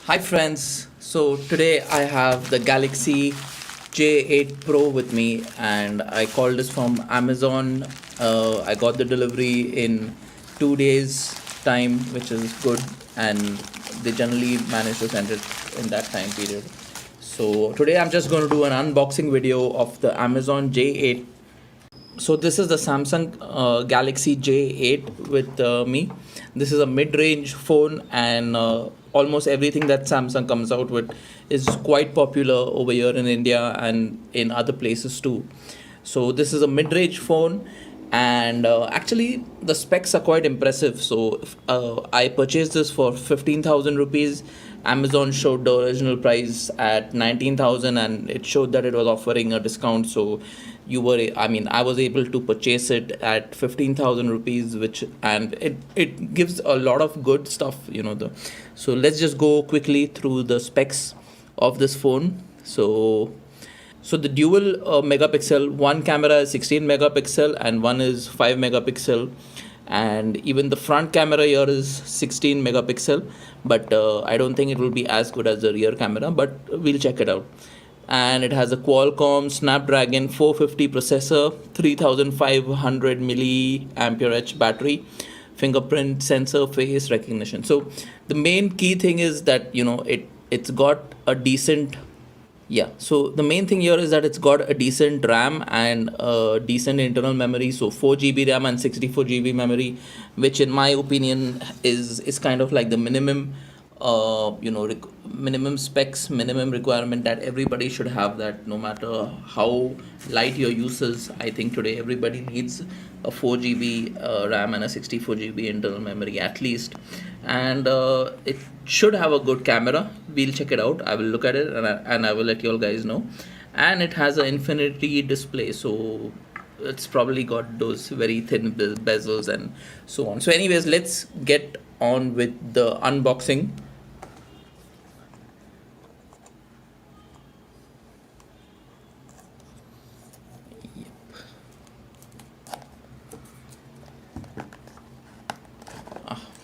Hi friends, so today I have the Galaxy J8 Pro with me and I called this from Amazon. I got the delivery in 2 days time, which is good, and they generally manage to send it in that time period. So today I'm just going to do an unboxing video of the Amazon J8. So this is the Samsung Galaxy J8 with me. This is a mid-range phone, and almost everything that Samsung comes out with is quite popular over here in India and in other places too. So this is a mid-range phone, and actually the specs are quite impressive. So I purchased this for 15,000 rupees. Amazon showed the original price at 19,000, and it showed that it was offering a discount. So I was able to purchase it at 15,000 rupees, which and it gives a lot of good stuff. So let's just go quickly through the specs of this phone. So the dual megapixel, one camera is 16 megapixel and one is 5 megapixel, and even the front camera here is 16 megapixel, but I don't think it will be as good as the rear camera, but we'll check it out. And it has a Qualcomm Snapdragon 450 processor, 3500 milliampere h battery, fingerprint sensor, face recognition. So the main key thing is that it's got a decent. Yeah, so the main thing here is that it's got a decent RAM and a decent internal memory. So 4 GB RAM and 64 GB memory, which in my opinion is kind of like the minimum, minimum specs, minimum requirement that everybody should have. That no matter how light your use is, I think today everybody needs a 4 GB RAM and a 64 GB internal memory at least. And it should have a good camera. We'll check it out. I will look at it, and I will let you all guys know. And it has an infinity display, so it's probably got those very thin bezels and so on. So anyways, let's get on with the unboxing.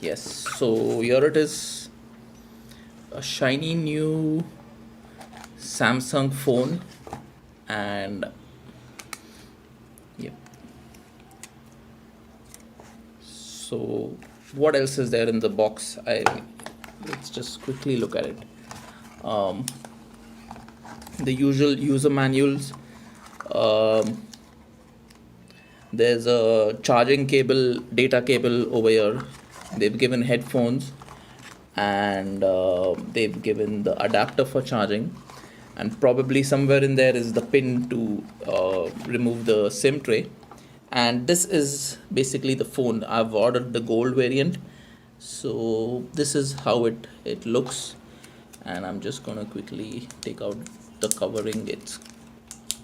Yes, so here it is, a shiny new Samsung phone. And yep, so what else is there in the box? Let's just quickly look at it. um, the usual user manuals. um, there's a charging cable, data cable over here. They've given headphones, and they've given the adapter for charging, and probably somewhere in there is the pin to remove the SIM tray. And this is basically the phone. I've ordered the gold variant, so this is how it looks. And I'm just gonna quickly take out the covering.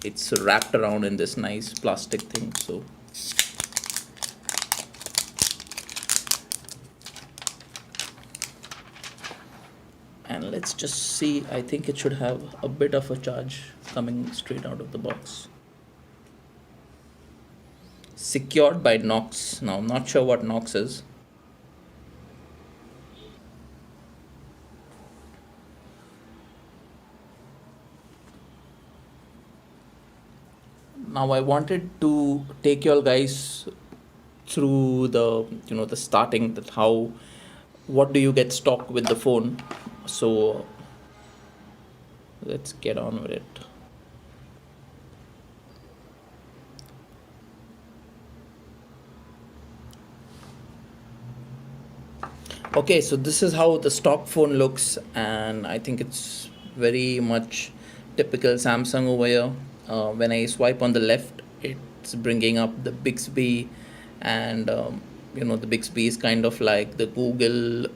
It's wrapped around in this nice plastic thing. So and let's just see. I think it should have a bit of a charge coming straight out of the box. Secured by Knox. Now I'm not sure what Knox is. Now I wanted to take you all guys through the starting, that how, what do you get stock with the phone. So let's get on with it. Okay, so this is how the stock phone looks, and I think it's very much typical Samsung over here. When I swipe on the left, it's bringing up the Bixby, and the Bixby is kind of like the Google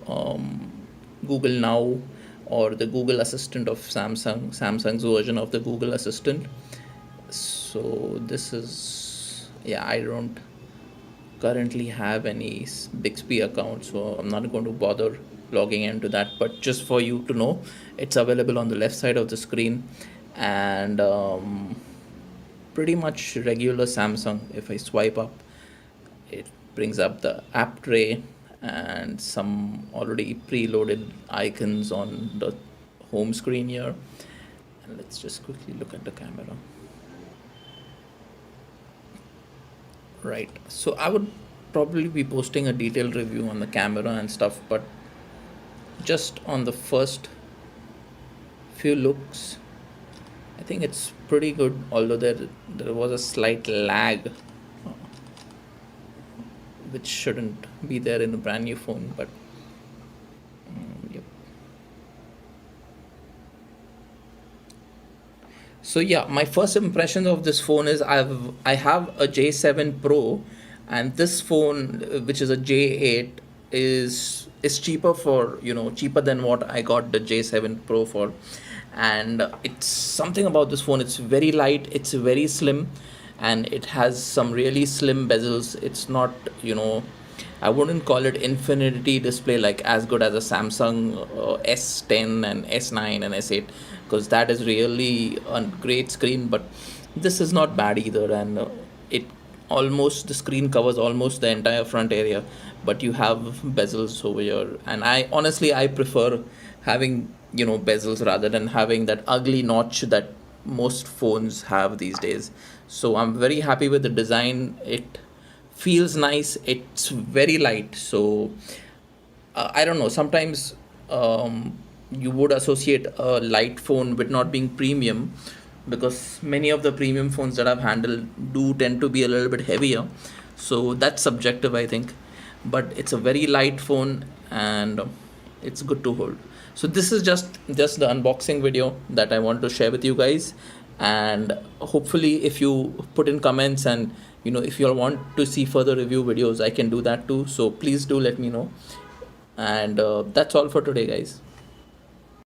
Now, or the Google Assistant of Samsung's version of the Google Assistant. So this is, yeah, I don't currently have any Bixby account, so I'm not going to bother logging into that. But just for you to know, it's available on the left side of the screen, and pretty much regular Samsung. If I swipe up, it brings up the app tray, and some already preloaded icons on the home screen here. And let's just quickly look at the camera. Right. So I would probably be posting a detailed review on the camera and stuff, but just on the first few looks, I think it's pretty good, although there was a slight lag, which shouldn't be there in a brand new phone, but yep. So yeah, my first impression of this phone is I have a J7 Pro, and this phone, which is a J8, is cheaper for, cheaper than what I got the J7 Pro for. And it's something about this phone. It's very light. It's very slim, and it has some really slim bezels. It's not, I wouldn't call it infinity display like as good as a Samsung S10 and S9 and S8, because that is really a great screen. But this is not bad either, and it almost the screen covers almost the entire front area, but you have bezels over here. And I prefer having bezels rather than having that ugly notch that most phones have these days. So I'm very happy with the design. It feels nice. It's very light. So I don't know. Sometimes you would associate a light phone with not being premium, because many of the premium phones that I've handled do tend to be a little bit heavier. So that's subjective, I think. But it's a very light phone, and it's good to hold. So this is just the unboxing video that I want to share with you guys. And hopefully, if you put in comments, and if you all want to see further review videos, I can do that too. So please do let me know. And that's all for today, guys.